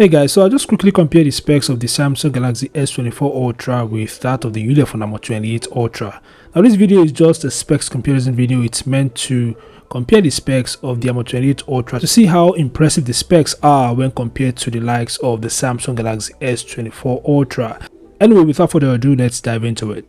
Hey guys, so I'll just quickly compare the specs of the Samsung Galaxy S24 Ultra with that of the Ulefone Armor 28 Ultra. Now this video is just a specs comparison video. It's meant to compare the specs of the Armor 28 Ultra to see how impressive the specs are when compared to the likes of the Samsung Galaxy S24 Ultra. Anyway, without further ado, let's dive into it.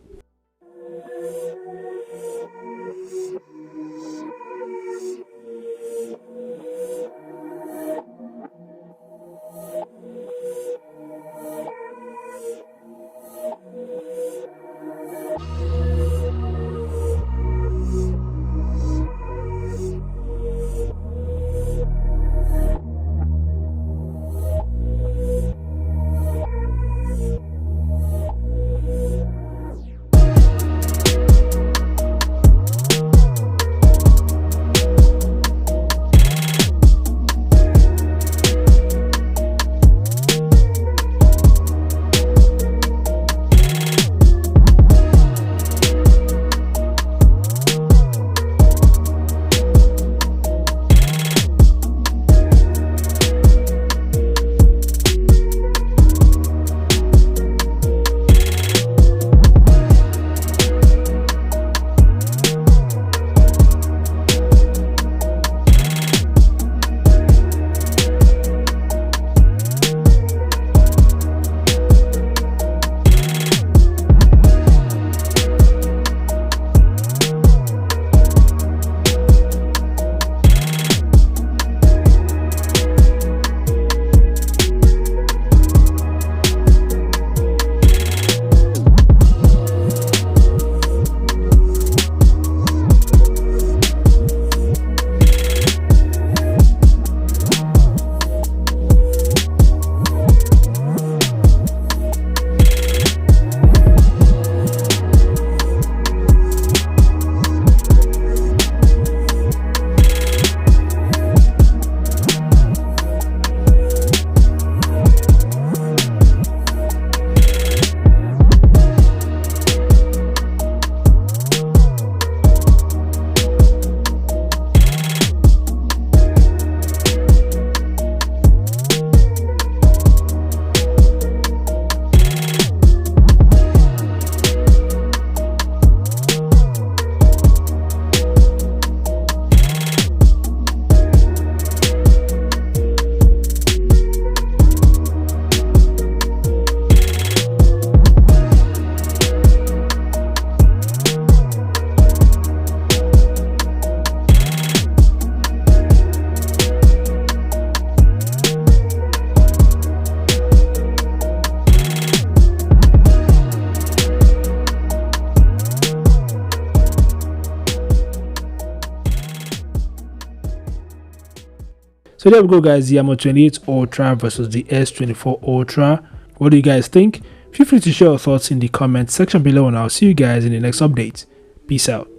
So there we go guys, the Armor 28 Ultra versus the S24 Ultra. What do you guys think? Feel free to share your thoughts in the comment section below and I'll see you guys in the next update. Peace out.